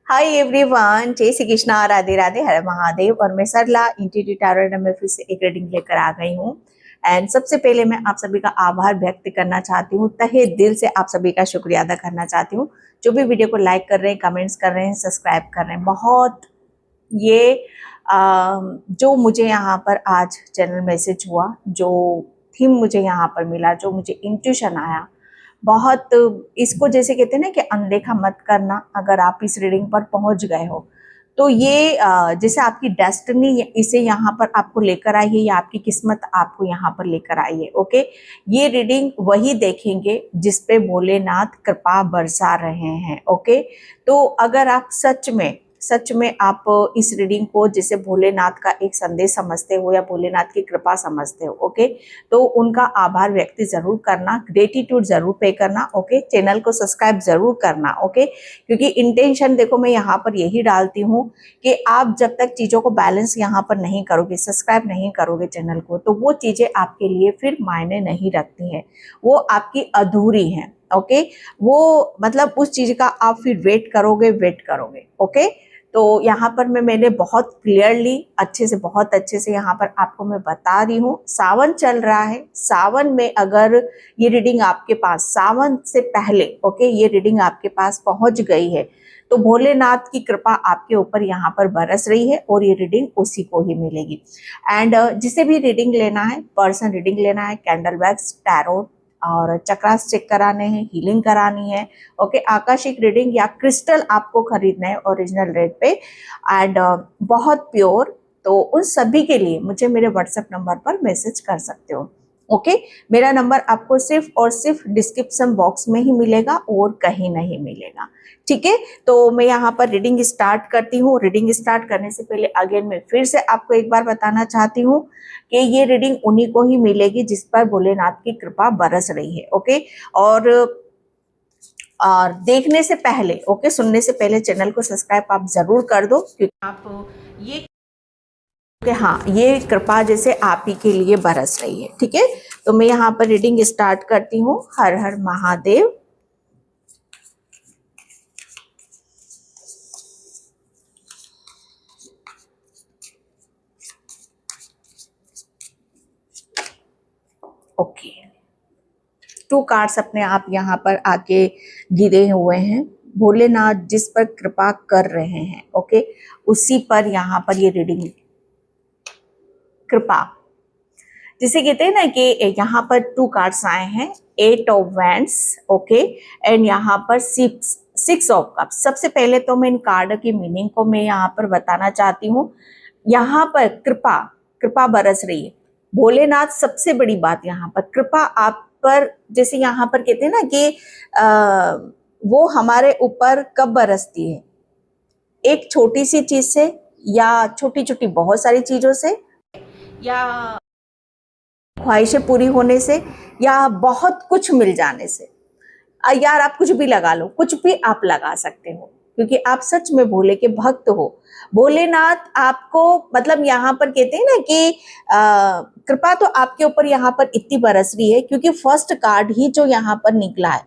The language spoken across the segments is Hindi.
हाय एवरीवन, जय श्री कृष्णा, राधे राधे, हर महादेव। और मैं सरला इंट्यूटिव टैरो में फिर से एक रीडिंग लेकर आ गई हूँ। एंड सबसे पहले मैं आप सभी का आभार व्यक्त करना चाहती हूँ, तहे दिल से आप सभी का शुक्रिया अदा करना चाहती हूँ जो भी वीडियो को लाइक कर रहे हैं, कमेंट्स कर रहे हैं, सब्सक्राइब कर रहे हैं। बहुत ये जो मुझे यहाँ पर आज चैनल मैसेज हुआ, जो थीम मुझे यहाँ पर मिला, जो मुझे इंट्यूशन आया, बहुत इसको जैसे कहते हैं ना कि अनदेखा मत करना। अगर आप इस रीडिंग पर पहुंच गए हो तो ये जैसे आपकी डेस्टिनी इसे यहाँ पर आपको लेकर आई है या आपकी किस्मत आपको यहाँ पर लेकर आई है। ओके, ये रीडिंग वही देखेंगे जिस पे भोलेनाथ कृपा बरसा रहे हैं। ओके, तो अगर आप सच में आप इस रीडिंग को जैसे भोलेनाथ का एक संदेश समझते हो या भोलेनाथ की कृपा समझते हो, ओके, तो उनका आभार व्यक्त जरूर करना, ग्रेटिट्यूड जरूर पे करना। ओके, चैनल को सब्सक्राइब जरूर करना। ओके, क्योंकि इंटेंशन देखो मैं यहाँ पर यही डालती हूँ कि आप जब तक चीज़ों को बैलेंस यहाँ पर नहीं करोगे, सब्सक्राइब नहीं करोगे चैनल को, तो वो चीज़ें आपके लिए फिर मायने नहीं रखती हैं, वो आपकी अधूरी हैं। ओके, वो मतलब उस चीज़ का आप फिर वेट करोगे। ओके, तो यहाँ पर मैंने बहुत क्लियरली बहुत अच्छे से यहाँ पर आपको मैं बता रही हूँ। सावन चल रहा है, सावन में अगर ये रीडिंग आपके पास सावन से पहले, ओके, ये रीडिंग आपके पास पहुंच गई है तो भोलेनाथ की कृपा आपके ऊपर यहाँ पर बरस रही है और ये रीडिंग उसी को ही मिलेगी। एंड जिसे भी रीडिंग लेना है, पर्सन रीडिंग लेना है, कैंडल वैक्स, टैरो और चक्रास चेक कराने हैं, हीलिंग करानी है, ओके, आकाशिक रीडिंग या क्रिस्टल आपको खरीदना है ओरिजिनल रेट पे एंड बहुत प्योर, तो उन सभी के लिए मुझे मेरे व्हाट्सएप नंबर पर मैसेज कर सकते हो। ओके, मेरा नंबर आपको सिर्फ और सिर्फ डिस्क्रिप्शन बॉक्स में ही मिलेगा और कहीं नहीं मिलेगा। ठीक है, तो मैं यहाँ पर रीडिंग स्टार्ट करती हूँ। रीडिंग स्टार्ट करने से पहले अगेन मैं फिर से आपको एक बार बताना चाहती हूँ कि ये रीडिंग उन्हीं को ही मिलेगी जिस पर भोलेनाथ की कृपा बरस रही है। ओके, और देखने से पहले, ओके, सुनने से पहले चैनल को सब्सक्राइब आप जरूर कर दो, क्योंकि आप ये कि हाँ, ये कृपा जैसे आप ही के लिए बरस रही है। ठीक है, तो मैं यहाँ पर रीडिंग स्टार्ट करती हूँ। हर हर महादेव। ओके, 2 कार्ड्स अपने आप यहाँ पर आके गिरे हुए हैं। भोलेनाथ जिस पर कृपा कर रहे हैं, ओके, उसी पर यहाँ पर ये रीडिंग कृपा जिसे कहते हैं ना कि यहाँ पर 2 कार्ड्स आए हैं, 8 ऑफ वैंड्स, ओके, एंड यहाँ पर 6 ऑफ कप्स। सबसे पहले तो मैं इन कार्ड की मीनिंग को मैं यहाँ पर बताना चाहती हूँ। यहाँ पर कृपा बरस रही है। भोलेनाथ सबसे बड़ी बात यहाँ पर कृपा आप पर, जैसे यहाँ पर कहते हैं ना कि वो हमारे ऊपर कब बरसती है, एक छोटी सी चीज से या छोटी छोटी बहुत सारी चीजों से, या ख्वाहिशें पूरी होने से, या बहुत कुछ मिल जाने से। यार आप कुछ भी लगा लो, कुछ भी आप लगा सकते हो, क्योंकि आप सच में भोले के भक्त हो। भोलेनाथ आपको मतलब यहाँ पर कहते हैं ना कि कृपा तो आपके ऊपर यहाँ पर इतनी बरस रही है, क्योंकि फर्स्ट कार्ड ही जो यहाँ पर निकला है,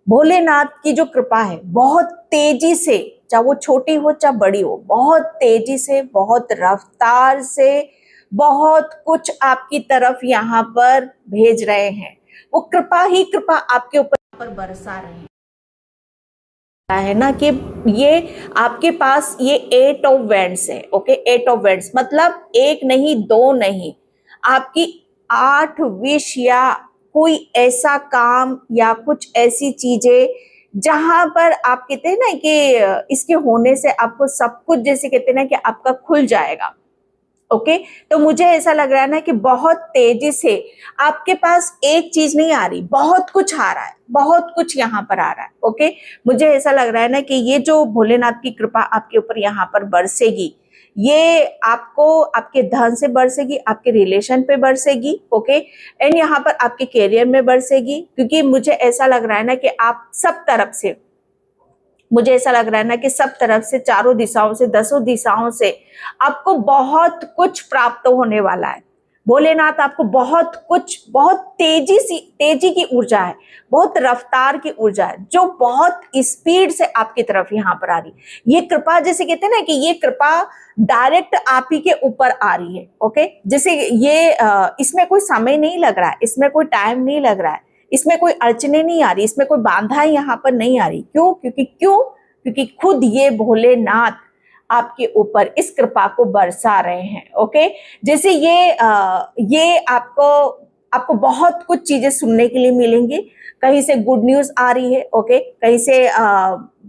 भोलेनाथ की जो कृपा है बहुत तेजी से, चाहे वो छोटी हो चाहे बड़ी हो, बहुत तेजी से, बहुत रफ्तार से बहुत कुछ आपकी तरफ यहाँ पर भेज रहे हैं। वो कृपा ही कृपा आपके ऊपर बरसा रहे हैं। है ना कि ये आपके पास ये 8 ऑफ वैंड्स है। ओके, 8 ऑफ वैंड्स मतलब एक नहीं, दो नहीं, आपकी 8 विश या कोई ऐसा काम या कुछ ऐसी चीजें जहां पर आप कहते हैं ना कि इसके होने से आपको सब कुछ, जैसे कहते हैं ना कि आपका खुल जाएगा। ओके, तो मुझे ऐसा लग रहा है ना कि बहुत तेजी से आपके पास एक चीज नहीं आ रही, बहुत कुछ आ रहा है, बहुत कुछ यहाँ पर आ रहा है। ओके, मुझे ऐसा लग रहा है ना कि ये जो भोलेनाथ की कृपा आपके ऊपर यहाँ पर बरसेगी, ये आपको आपके धन से बरसेगी, आपके रिलेशन पे बरसेगी, ओके, एंड यहाँ पर आपके कैरियर में बरसेगी, क्योंकि मुझे ऐसा लग रहा है ना कि आप सब तरफ से, मुझे ऐसा लग रहा है ना कि सब तरफ से, चारों दिशाओं से, 10 दिशाओं से आपको बहुत कुछ प्राप्त होने वाला है। भोलेनाथ आपको बहुत कुछ, बहुत तेजी की ऊर्जा है, बहुत रफ्तार की ऊर्जा है जो बहुत स्पीड से आपकी तरफ यहाँ पर आ रही है। ये कृपा, जैसे कहते हैं ना कि ये कृपा डायरेक्ट आप ही के ऊपर आ रही है। ओके, जैसे ये इसमें कोई समय नहीं लग रहा है, इसमें कोई टाइम नहीं लग रहा है, इसमें कोई अड़चने नहीं आ रही, इसमें कोई बाधा यहाँ पर नहीं आ रही। क्योंकि खुद ये भोलेनाथ आपके ऊपर इस कृपा को बरसा रहे हैं। ओके, जैसे ये आपको बहुत कुछ चीजें सुनने के लिए मिलेंगी। कहीं से गुड न्यूज आ रही है। ओके, कहीं से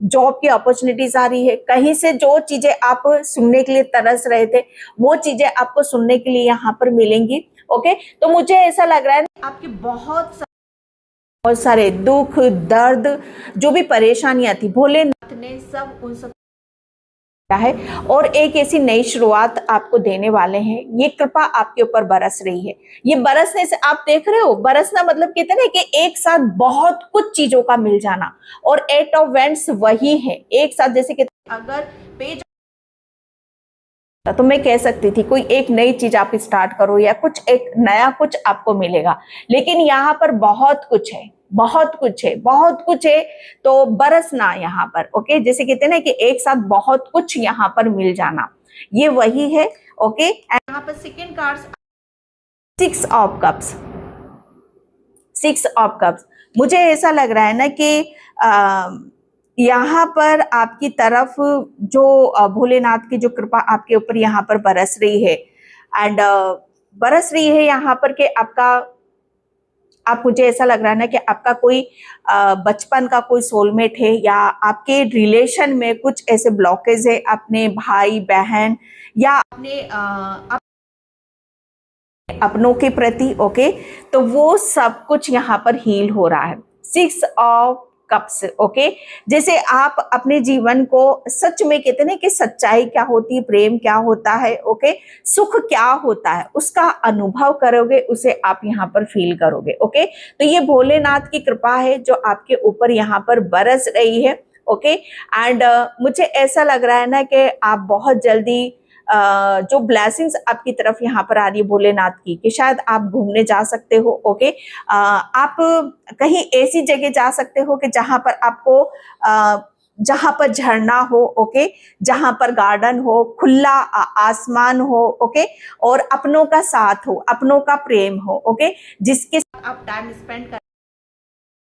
जॉब की अपॉर्चुनिटीज आ रही है, कहीं से जो चीजें आप सुनने के लिए तरस रहे थे वो चीजें आपको सुनने के लिए यहाँ पर मिलेंगी। ओके, तो मुझे ऐसा लग रहा है आपके बहुत सारे दुख दर्द, जो भी परेशानियां थी, भोलेनाथ ने सब उन सब है और एक ऐसी नई शुरुआत आपको देने वाले हैं। ये कृपा आपके ऊपर बरस रही है। ये बरसने से आप देख रहे हो, बरसना मतलब कहते हैं कि एक साथ बहुत कुछ चीजों का मिल जाना, और एट ऑफ वेंट्स वही है एक साथ। जैसे कि अगर पेज तो मैं कह सकती थी कोई एक नई चीज आप स्टार्ट करो या कुछ एक नया कुछ आपको मिलेगा, लेकिन यहाँ पर बहुत कुछ है, बहुत कुछ है तो बरसना यहाँ पर। ओके, जैसे कहते हैं ना कि एक साथ बहुत कुछ यहाँ पर मिल जाना, ये वही है। ओके, यहाँ पर second card 6 of cups. 6 of cups, मुझे ऐसा लग रहा है ना कि यहाँ पर आपकी तरफ जो भोलेनाथ की जो कृपा आपके ऊपर यहाँ पर बरस रही है, एंड बरस रही है यहाँ पर कि मुझे ऐसा लग रहा है ना कि आपका कोई बचपन का कोई सोलमेट है, या आपके रिलेशन में कुछ ऐसे ब्लॉकेज है अपने भाई बहन या अपनों के प्रति। ओके, तो वो सब कुछ यहाँ पर हील हो रहा है। 6 ऑफ कप्स। ओके, जैसे आप अपने जीवन को सच में कहते हैं कि सच्चाई क्या होती है, प्रेम क्या होता है, ओके, सुख क्या होता है, उसका अनुभव करोगे, उसे आप यहाँ पर फील करोगे। ओके, तो ये भोलेनाथ की कृपा है जो आपके ऊपर यहाँ पर बरस रही है। ओके, एंड मुझे ऐसा लग रहा है ना कि आप बहुत जल्दी जो ब्लेसिंग्स आपकी तरफ यहाँ पर आ रही है भोलेनाथ की, कि शायद आप घूमने जा सकते हो। ओके, आप कहीं ऐसी जगह जा सकते हो कि जहां पर आपको जहां पर झरना हो, ओके, जहां पर गार्डन हो, खुला आसमान हो, ओके, और अपनों का साथ हो, अपनों का प्रेम हो, ओके, जिसके साथ आप टाइम स्पेंड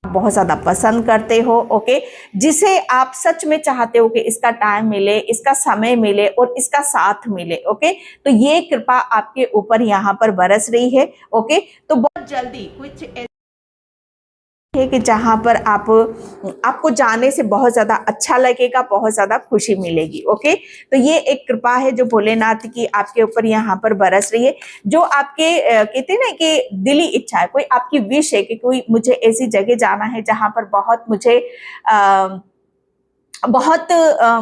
बहुत ज्यादा पसंद करते हो। ओके, जिसे आप सच में चाहते हो कि इसका टाइम मिले, इसका समय मिले और इसका साथ मिले। ओके, तो ये कृपा आपके ऊपर यहाँ पर बरस रही है। ओके, तो बहुत जल्दी कुछ है कि जहां पर आपको जाने से बहुत ज्यादा अच्छा लगेगा, बहुत ज्यादा खुशी मिलेगी। ओके, तो ये एक कृपा है जो भोलेनाथ की आपके ऊपर यहाँ पर बरस रही है, जो आपके कहते हैं ना कि दिली इच्छा है, कोई आपकी विश है कि कोई मुझे ऐसी जगह जाना है जहां पर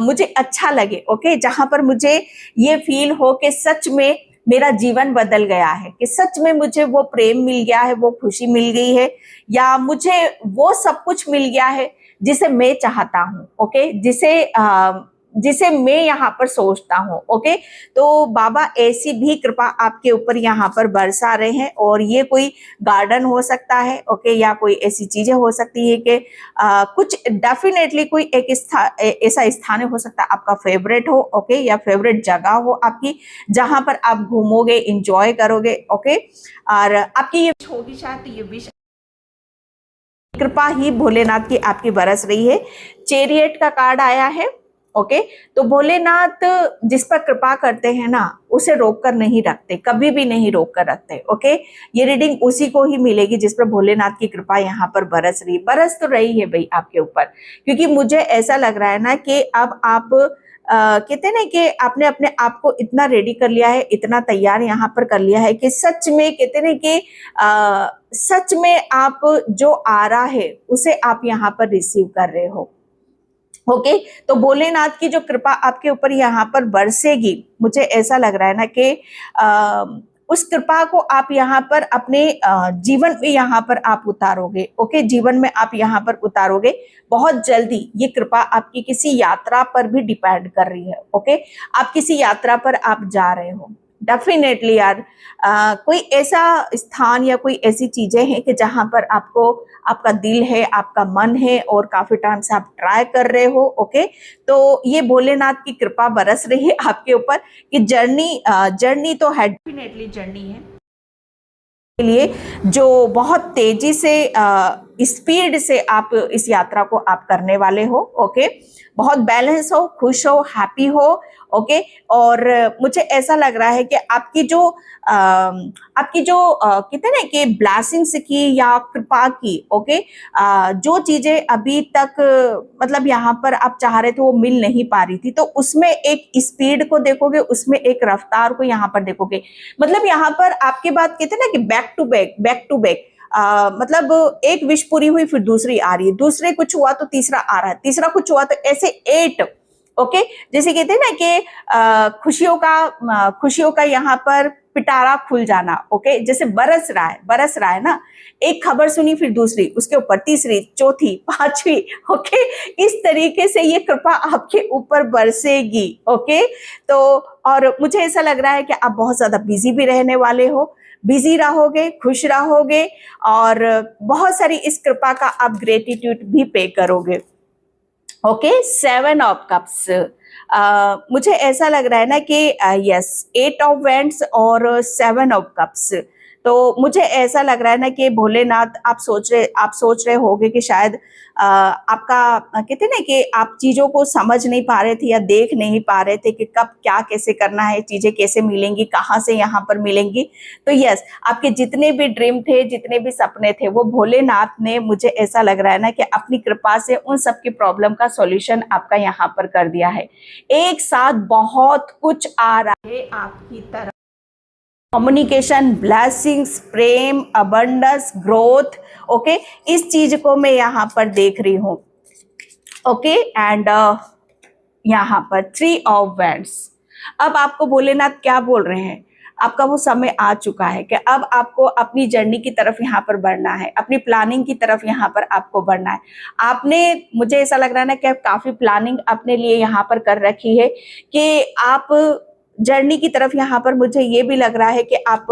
मुझे अच्छा लगे। ओके, जहां पर मुझे ये फील हो कि सच में मेरा जीवन बदल गया है, कि सच में मुझे वो प्रेम मिल गया है, वो खुशी मिल गई है, या मुझे वो सब कुछ मिल गया है जिसे मैं चाहता हूँ। ओके, जिसे मैं यहाँ पर सोचता हूँ। ओके, तो बाबा ऐसी भी कृपा आपके ऊपर यहाँ पर बरसा रहे हैं, और ये कोई गार्डन हो सकता है। ओके, या कोई ऐसी चीजें हो सकती है कि कुछ डेफिनेटली कोई एक ऐसा स्थान हो सकता है आपका फेवरेट हो। ओके, या फेवरेट जगह हो आपकी, जहां पर आप घूमोगे, इंजॉय करोगे। ओके, और आपकी ये होगी शायद, तो ये विश कृपा ही भोलेनाथ की आपकी बरस रही है। चैरियट का कार्ड आया है। ओके, तो भोलेनाथ जिस पर कृपा करते हैं ना, उसे रोक कर नहीं रखते, कभी भी नहीं रोक कर रखते। ओके, ये रीडिंग उसी को ही मिलेगी जिस पर भोलेनाथ की कृपा यहाँ पर बरस तो रही है भाई आपके ऊपर, क्योंकि मुझे ऐसा लग रहा है ना कि अब आप कहते हैं ना कि आपने अपने आप को इतना रेडी कर लिया है, इतना तैयार यहाँ पर कर लिया है कि सच में कहते हैं ना कि सच में आप जो आ रहा है उसे आप यहाँ पर रिसीव कर रहे हो। ओके, तो भोलेनाथ की जो कृपा आपके ऊपर यहाँ पर बरसेगी, मुझे ऐसा लग रहा है ना कि उस कृपा को आप यहाँ पर अपने जीवन में यहाँ पर आप उतारोगे। ओके, जीवन में आप यहाँ पर उतारोगे बहुत जल्दी। ये कृपा आपकी किसी यात्रा पर भी डिपेंड कर रही है। ओके, आप किसी यात्रा पर आप जा रहे हो, डेफिनेटली यार, कोई ऐसा स्थान या कोई ऐसी चीजें हैं कि जहां पर आपको आपका दिल है, आपका मन है और काफी टाइम से आप ट्राई कर रहे हो। ओके, तो ये भोलेनाथ की कृपा बरस रही है आपके ऊपर कि जर्नी तो है, डेफिनेटली जर्नी है के लिए जो बहुत तेजी से स्पीड से आप इस यात्रा को आप करने वाले हो। ओके, बहुत बैलेंस हो, खुश हो, हैप्पी हो। ओके, और मुझे ऐसा लग रहा है कि आपकी जो कहते हैं ना कि ब्लेसिंग्स की या कृपा की, ओके, जो चीजें अभी तक मतलब यहाँ पर आप चाह रहे थे वो मिल नहीं पा रही थी, तो उसमें एक स्पीड को देखोगे, उसमें एक रफ्तार को यहाँ पर देखोगे। मतलब यहाँ पर आपके बात कहते हैं ना कि back to back, back to back, मतलब एक विश पूरी हुई फिर दूसरी आ रही है, दूसरे कुछ हुआ तो तीसरा आ रहा है, तीसरा कुछ हुआ तो ऐसे 8। ओके, जैसे कहते हैं ना कि खुशियों का यहाँ पर पिटारा खुल जाना। ओके, जैसे बरस रहा है ना, एक खबर सुनी फिर दूसरी, उसके ऊपर तीसरी, चौथी, पांचवी। ओके, इस तरीके से ये कृपा आपके ऊपर बरसेगी। ओके, तो और मुझे ऐसा लग रहा है कि आप बहुत ज्यादा बिजी भी रहने वाले हो, बिजी रहोगे, खुश रहोगे और बहुत सारी इस कृपा का आप ग्रेटिट्यूड भी पे करोगे। ओके, 7 ऑफ कप्स, मुझे ऐसा लग रहा है ना कि यस, 8 ऑफ वैंड्स और 7 ऑफ कप्स। तो मुझे ऐसा लग रहा है ना कि भोलेनाथ, आप सोच रहे होगे कि शायद आपका कहते हैं ना कि आप चीजों को समझ नहीं पा रहे थे या देख नहीं पा रहे थे कि कब क्या कैसे करना है, चीजें कैसे मिलेंगी, कहाँ से यहाँ पर मिलेंगी। तो यस, आपके जितने भी ड्रीम थे, जितने भी सपने थे, वो भोलेनाथ ने, मुझे ऐसा लग रहा है ना कि अपनी कृपा से उन सबकी प्रॉब्लम का सॉल्यूशन आपका यहाँ पर कर दिया है। एक साथ बहुत कुछ आ रहा है आपकी तरफ, कम्युनिकेशन, ब्लेसिंग्स, प्रेम, अबंडेंस, ग्रोथ। ओके, इस चीज को मैं यहाँ पर देख रही हूँ। ओके, एंड यहाँ पर 3 ऑफ वैंड्स। अब आपको भोलेनाथ क्या बोल रहे हैं, आपका वो समय आ चुका है कि अब आपको अपनी जर्नी की तरफ यहाँ पर बढ़ना है, अपनी प्लानिंग की तरफ यहाँ पर आपको बढ़ना है। आपने, मुझे ऐसा लग रहा है ना कि आप काफी प्लानिंग अपने लिए यहाँ पर कर रखी है कि आप जर्नी की तरफ यहाँ पर, मुझे ये भी लग रहा है कि आप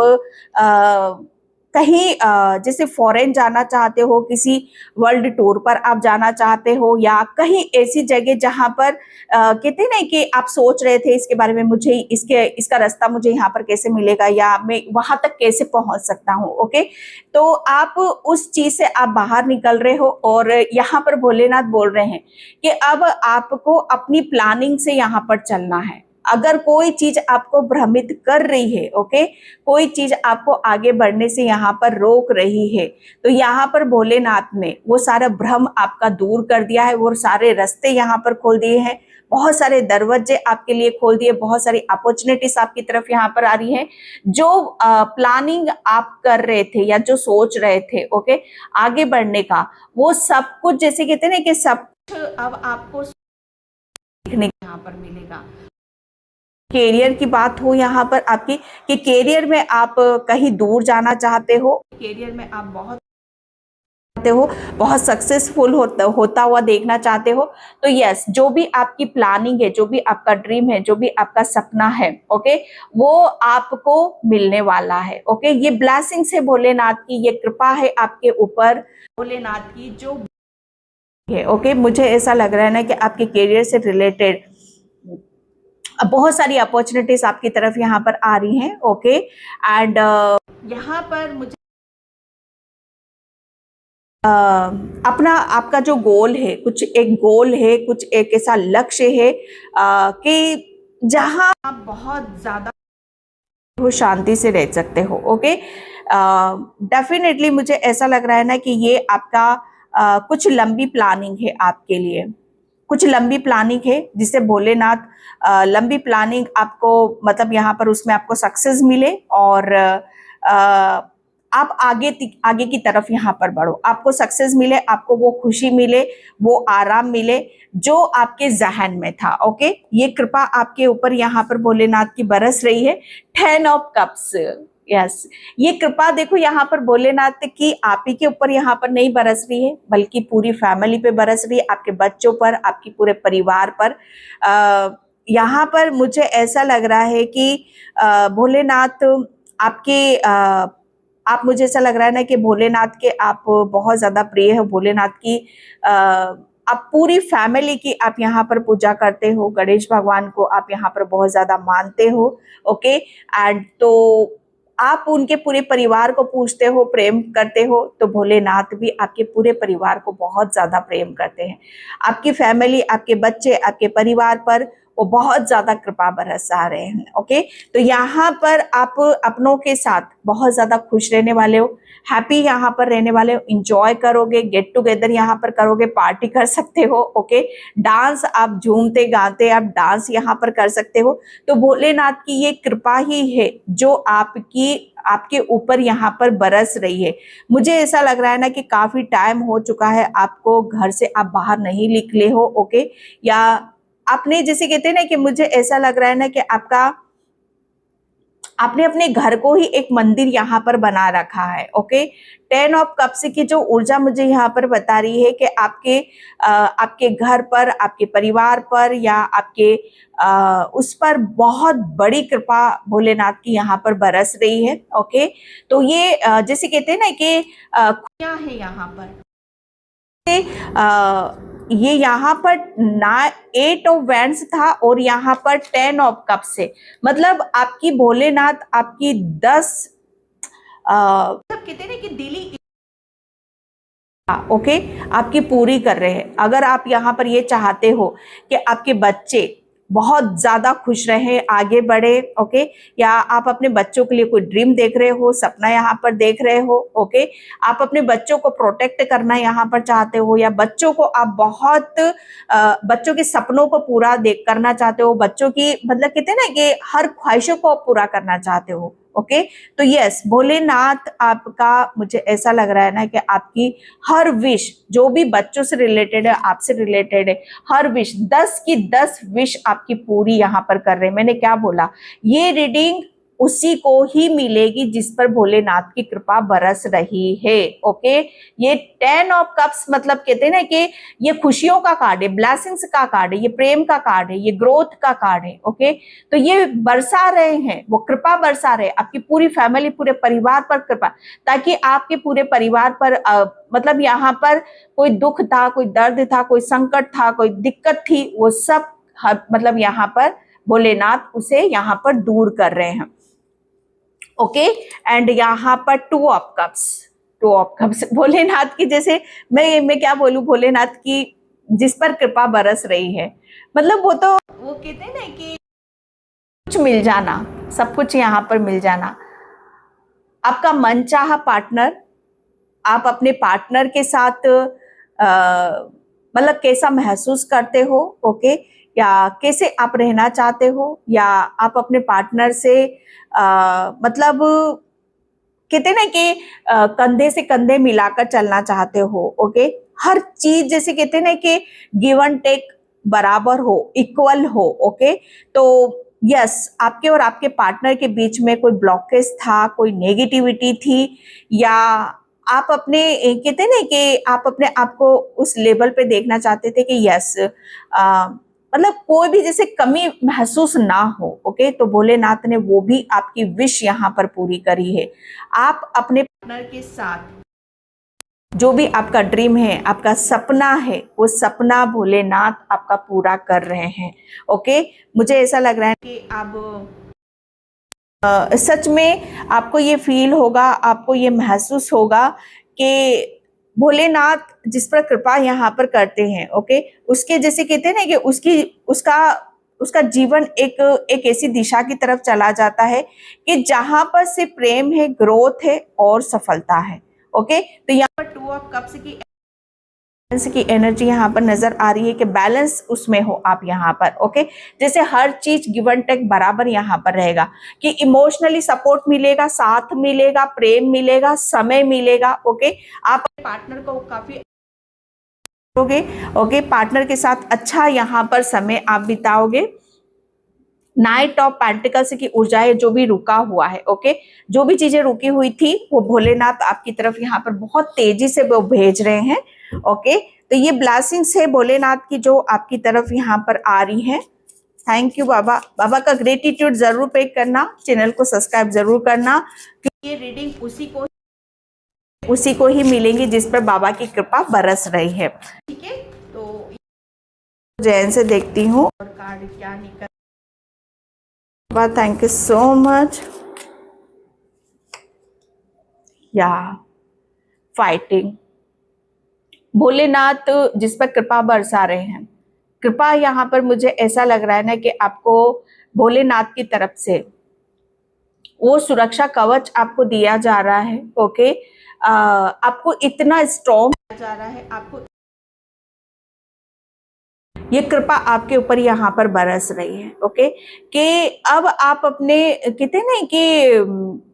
कहीं जैसे फॉरेन जाना चाहते हो, किसी वर्ल्ड टूर पर आप जाना चाहते हो, या कहीं ऐसी जगह जहां पर कहते हैं ना कि आप सोच रहे थे इसके बारे में, मुझे इसका रास्ता मुझे यहाँ पर कैसे मिलेगा या मैं वहां तक कैसे पहुंच सकता हूँ। ओके, तो आप उस चीज से आप बाहर निकल रहे हो और यहाँ पर भोलेनाथ बोल रहे हैं कि अब आपको अपनी प्लानिंग से यहाँ पर चलना है। अगर कोई चीज आपको भ्रमित कर रही है, ओके, कोई चीज आपको आगे बढ़ने से यहाँ पर रोक रही है, तो यहाँ पर भोलेनाथ ने वो सारा भ्रम आपका दूर कर दिया है, वो सारे रास्ते यहाँ पर खोल दिए हैं, बहुत सारे दरवाजे आपके लिए खोल दिए, बहुत सारी अपॉर्चुनिटीज आपकी तरफ यहाँ पर आ रही है। जो प्लानिंग आप कर रहे थे या जो सोच रहे थे, ओके, आगे बढ़ने का, वो सब कुछ, जैसे कहते हैं ना कि सब कुछ अब आपको सीखने को यहाँ पर मिलेगा। कैरियर की बात हो यहाँ पर आपकी, कि कैरियर में आप कहीं दूर जाना चाहते हो, कैरियर में आप बहुत सक्सेसफुल होता हुआ देखना चाहते हो, तो यस, जो भी आपकी प्लानिंग है, जो भी आपका ड्रीम है, जो भी आपका सपना है, ओके, वो आपको मिलने वाला है। ओके, ये ब्लेसिंग्स है भोलेनाथ की, ये कृपा है आपके ऊपर भोलेनाथ की जो है। ओके, मुझे ऐसा लग रहा है ना कि आपके कैरियर से रिलेटेड बहुत सारी अपॉर्चुनिटीज आपकी तरफ यहाँ पर आ रही हैं। ओके, एंड यहाँ पर मुझे अपना, आपका जो गोल है, कुछ एक गोल है, कुछ एक ऐसा लक्ष्य है कि जहां आप बहुत ज्यादा हो, शांति से रह सकते हो। ओके, डेफिनेटली मुझे ऐसा लग रहा है ना कि ये आपका कुछ लंबी प्लानिंग है आपके लिए, कुछ लंबी प्लानिंग है जिससे भोलेनाथ लंबी प्लानिंग आपको, मतलब यहाँ पर उसमें आपको सक्सेस मिले और आप आगे की तरफ यहाँ पर बढ़ो, आपको सक्सेस मिले, आपको वो खुशी मिले, वो आराम मिले जो आपके जहन में था। ओके, ये कृपा आपके ऊपर यहाँ पर भोलेनाथ की बरस रही है। 10 ऑफ कप्स, यस, ये कृपा देखो यहाँ पर भोलेनाथ की आप ही के ऊपर यहाँ पर नहीं बरस रही है, बल्कि पूरी फैमिली पे बरस रही है, आपके बच्चों पर, आपकी पूरे परिवार पर। यहाँ पर मुझे ऐसा लग रहा है कि भोलेनाथ आपके आप मुझे ऐसा लग रहा है ना कि भोलेनाथ के आप बहुत ज़्यादा प्रिय हो भोलेनाथ की। आप पूरी फैमिली की आप यहाँ पर पूजा करते हो, गणेश भगवान को आप यहाँ पर बहुत ज़्यादा मानते हो। ओके, एंड तो आप उनके पूरे परिवार को पूजते हो, प्रेम करते हो, तो भोलेनाथ भी आपके पूरे परिवार को बहुत ज़्यादा प्रेम करते हैं। आपकी फैमिली, आपके बच्चे, आपके परिवार पर वो बहुत ज़्यादा कृपा बरसा रहे हैं। ओके, तो यहाँ पर आप अपनों के साथ बहुत ज़्यादा खुश रहने वाले हो, हैप्पी यहाँ पर रहने वाले हो, इंजॉय करोगे, गेट टुगेदर यहाँ पर करोगे, पार्टी कर सकते हो। ओके, डांस, आप झूमते गाते आप डांस यहाँ पर कर सकते हो। तो भोलेनाथ की ये कृपा ही है जो आपके ऊपर यहाँ पर बरस रही है। मुझे ऐसा लग रहा है ना कि काफी टाइम हो चुका है आपको घर से आप बाहर नहीं निकले हो। ओके, या आपने जैसे कहते हैं ना कि मुझे ऐसा लग रहा है ना कि आपने अपने घर को ही एक मंदिर यहाँ पर बना रखा है। ओके, 10 ऑफ कप्स की जो ऊर्जा मुझे यहाँ पर बता रही है कि आपके घर पर, आपके परिवार पर, या आपके उस पर बहुत बड़ी कृपा भोलेनाथ की यहाँ पर बरस रही है। ओके, तो ये जैसे कहते हैं ना कि क्या है यहाँ पर ये यहाँ पर ना 8 ऑफ वैंड्स था और यहाँ पर 10 ऑफ कप्स है। मतलब आपकी भोलेनाथ आपकी 10 मतलब कहते हैं ना कि दिली ओके आपकी पूरी कर रहे हैं। अगर आप यहाँ पर ये चाहते हो कि आपके बच्चे बहुत ज्यादा खुश रहे, आगे बढ़े, ओके, या आप अपने बच्चों के लिए कोई ड्रीम देख रहे हो, सपना यहाँ पर देख रहे हो, ओके, आप अपने बच्चों को प्रोटेक्ट करना यहाँ पर चाहते हो, या बच्चों को आप बहुत बच्चों के सपनों को पूरा करना चाहते हो, बच्चों की मतलब कहते हैं ना कि हर ख्वाहिशों को पूरा करना चाहते हो। ओके, तो यस, भोलेनाथ आपका मुझे ऐसा लग रहा है ना कि आपकी हर विश जो भी बच्चों से रिलेटेड है, आपसे रिलेटेड है, हर विश 10 की 10 विश आपकी पूरी यहाँ पर कर रहे हैं। मैंने क्या बोला, ये रीडिंग उसी को ही मिलेगी जिस पर भोलेनाथ की कृपा बरस रही है। ओके, ये 10 ऑफ कप्स मतलब कहते हैं ना कि ये खुशियों का कार्ड है, ब्लेसिंग्स का कार्ड है, ये प्रेम का कार्ड है, ये ग्रोथ का कार्ड है। ओके, तो ये बरसा रहे हैं, वो कृपा बरसा रहे आपकी पूरी फैमिली, पूरे परिवार पर कृपा, ताकि आपके पूरे परिवार पर मतलब यहाँ पर कोई दुख था, कोई दर्द था, कोई संकट था, कोई दिक्कत थी, वो सब मतलब यहाँ पर भोलेनाथ उसे यहाँ पर दूर कर रहे हैं। ओके, एंड यहाँ पर 2 ऑफ कप्स भोलेनाथ की, जैसे मैं क्या बोलूं, भोलेनाथ की जिस पर कृपा बरस रही है, मतलब वो कहते हैं ना कि कुछ मिल जाना, सब कुछ यहाँ पर मिल जाना। आपका मनचाहा पार्टनर, आप अपने पार्टनर के साथ मतलब कैसा महसूस करते हो, ओके, या कैसे आप रहना चाहते हो, या आप अपने पार्टनर से मतलब कहते ना कि कंधे से कंधे मिलाकर चलना चाहते हो। ओके, हर चीज जैसे कहते ना कि गिव एंड टेक बराबर हो, इक्वल हो। ओके, तो यस, आपके और आपके पार्टनर के बीच में कोई ब्लॉकेज था, कोई नेगेटिविटी थी, या आप अपने कहते ना कि आप अपने आप को उस लेवल पे देखना चाहते थे कि यस मतलब कोई भी जैसे कमी महसूस ना हो। ओके, तो भोलेनाथ ने वो भी आपकी विश यहाँ पर पूरी करी है। आप अपने पार्टनर के साथ जो भी आपका ड्रीम है, आपका सपना है, वो सपना भोलेनाथ आपका पूरा कर रहे हैं। ओके, मुझे ऐसा लग रहा है कि आप सच में आपको ये फील होगा, आपको ये महसूस होगा कि भोलेनाथ जिस पर कृपा यहाँ पर करते हैं, ओके, उसके जैसे कहते हैं ना कि उसका जीवन एक ऐसी दिशा की तरफ चला जाता है कि जहां पर से प्रेम है, ग्रोथ है और सफलता है। ओके, तो यहाँ पर 2 ऑफ कप्स की एनर्जी यहाँ पर नजर आ रही है कि बैलेंस उसमें हो आप यहाँ पर। ओके, जैसे हर चीज गिव एंड टेक बराबर यहाँ पर रहेगा, कि इमोशनली सपोर्ट मिलेगा, साथ मिलेगा, प्रेम मिलेगा, समय मिलेगा। ओके, आप अपने पार्टनर को काफी ओके, पार्टनर के साथ अच्छा यहाँ पर समय आप बिताओगे। नाइट ऑफ पेंटिकल्स की ऊर्जाएं जो भी रुका हुआ है, ओके, जो भी चीजें रुकी हुई थी वो भोलेनाथ आपकी तरफ यहाँ पर बहुत तेजी से वो भेज रहे हैं। ओके, तो ये ब्लेसिंग्स है भोलेनाथ की जो आपकी तरफ यहाँ पर आ रही है। थैंक यू बाबा। बाबा का ग्रेटिट्यूड जरूर पे करना, चैनल को सब्सक्राइब जरूर करना, क्योंकि ये रीडिंग उसी को ही मिलेंगी जिस पर बाबा की कृपा बरस रही है। ठीक है, तो जैन से देखती हूँ और कार्ड क्या निकल। बाबा थैंक यू सो मच। या फाइटिंग, भोलेनाथ जिस पर कृपा बरसा रहे हैं। कृपा यहाँ पर मुझे ऐसा लग रहा है ना कि आपको भोलेनाथ की तरफ से वो सुरक्षा कवच आपको दिया जा रहा है। ओके, आपको इतना स्ट्रॉन्ग दिया जा रहा है, आपको ये कृपा आपके ऊपर यहाँ पर बरस रही है। ओके, कि अब आप अपने कहते हैं ना कि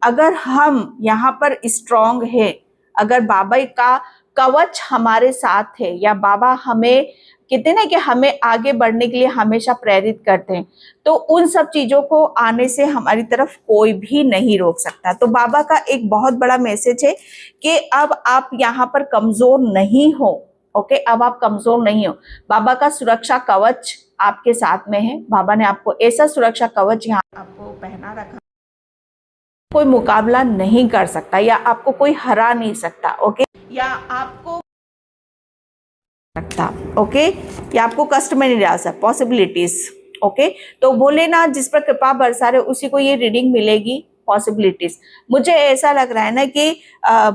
अगर हम यहाँ पर स्ट्रॉन्ग है, अगर बाबा का कवच हमारे साथ है, या बाबा हमें कहते हैं ना कि हमें आगे बढ़ने के लिए हमेशा प्रेरित करते हैं, तो उन सब चीजों को आने से हमारी तरफ कोई भी नहीं रोक सकता। तो बाबा का एक बहुत बड़ा मैसेज है कि अब आप यहाँ पर कमजोर नहीं हो। ओके, अब आप कमजोर नहीं हो, बाबा का सुरक्षा कवच आपके साथ में है। बाबा ने आपको ऐसा सुरक्षा कवच यहाँ आपको पहना रखा, कोई मुकाबला नहीं कर सकता, या आपको कोई हरा नहीं सकता। ओके, या आपको सकता, ओके, या आपको कष्ट में नहीं डाल सकता, पॉसिबिलिटीज। ओके, तो भोलेनाथ जिस पर कृपा बरसा रहे उसी को ये रीडिंग मिलेगी, पॉसिबिलिटीज। मुझे ऐसा लग रहा है ना कि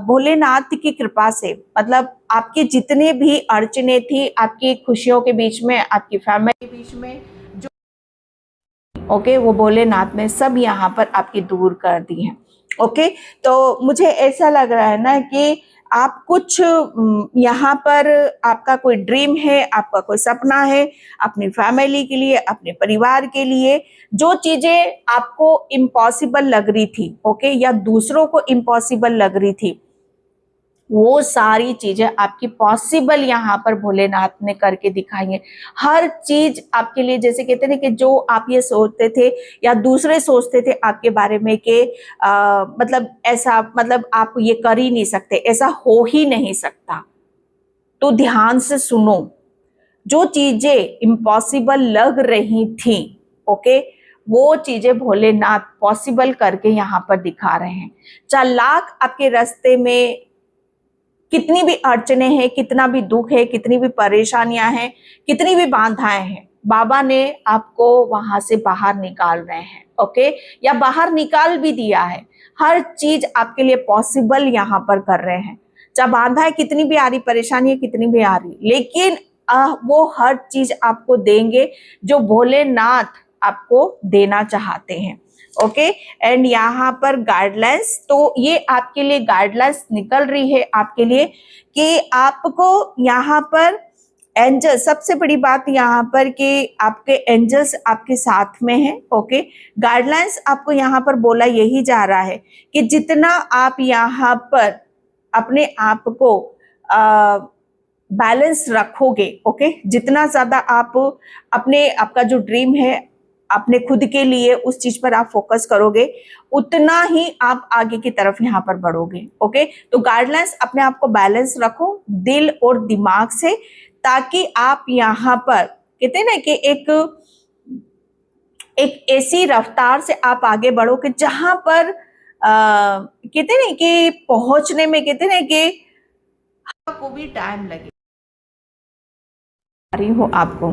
भोलेनाथ की कृपा से, मतलब आपकी जितने भी अड़चने थी आपकी खुशियों के बीच में, आपकी फैमिली के बीच में, जो ओके, वो भोलेनाथ ने सब यहाँ पर आपकी दूर कर दी है। ओके, तो मुझे ऐसा लग रहा है ना कि आप कुछ यहाँ पर आपका कोई ड्रीम है, आपका कोई सपना है अपनी फैमिली के लिए, अपने परिवार के लिए, जो चीजें आपको इम्पॉसिबल लग रही थी, ओके, या दूसरों को इम्पॉसिबल लग रही थी, वो सारी चीजें आपकी पॉसिबल यहाँ पर भोलेनाथ ने करके दिखाई है। हर चीज आपके लिए, जैसे कहते हैं कि जो आप ये सोचते थे या दूसरे सोचते थे आपके बारे में कि मतलब ऐसा, मतलब आप ये कर ही नहीं सकते, ऐसा हो ही नहीं सकता, तो ध्यान से सुनो। जो चीजें इम्पॉसिबल लग रही थी, ओके, वो चीजें भोलेनाथ पॉसिबल करके यहाँ पर दिखा रहे हैं। चालाक आपके रास्ते में कितनी भी अड़चने हैं, कितना भी दुख है, कितनी भी परेशानियां हैं, कितनी भी बाधाएं हैं, बाबा ने आपको वहां से बाहर निकाल रहे हैं। ओके, या बाहर निकाल भी दिया है। हर चीज आपके लिए पॉसिबल यहाँ पर कर रहे हैं। चाहे बाधाएं कितनी भी आ रही, परेशानियां कितनी भी आ रही, लेकिन वो हर चीज आपको देंगे जो भोलेनाथ आपको देना चाहते हैं। ओके, एंड यहाँ पर गाइडलाइंस, तो ये आपके लिए गाइडलाइंस निकल रही है आपके लिए कि आपको यहाँ पर एंजल, सबसे बड़ी बात यहाँ पर कि आपके एंजल्स आपके साथ में हैं। ओके, गाइडलाइंस आपको यहाँ पर बोला यही जा रहा है कि जितना आप यहाँ पर अपने आप को बैलेंस रखोगे, ओके, जितना ज्यादा आप अपने, आपका जो ड्रीम है अपने खुद के लिए, उस चीज पर आप फोकस करोगे, उतना ही आप आगे की तरफ यहाँ पर बढ़ोगे। ओके, तो गाइडलाइंस, अपने आप को बैलेंस रखो दिल और दिमाग से, ताकि आप यहाँ पर कहते हैं ना कि एक ऐसी रफ्तार से आप आगे बढ़ो कि जहां पर कहते हैं ना कि पहुंचने में, कहते हैं ना कि को भी टाइम लगे रही हो आपको।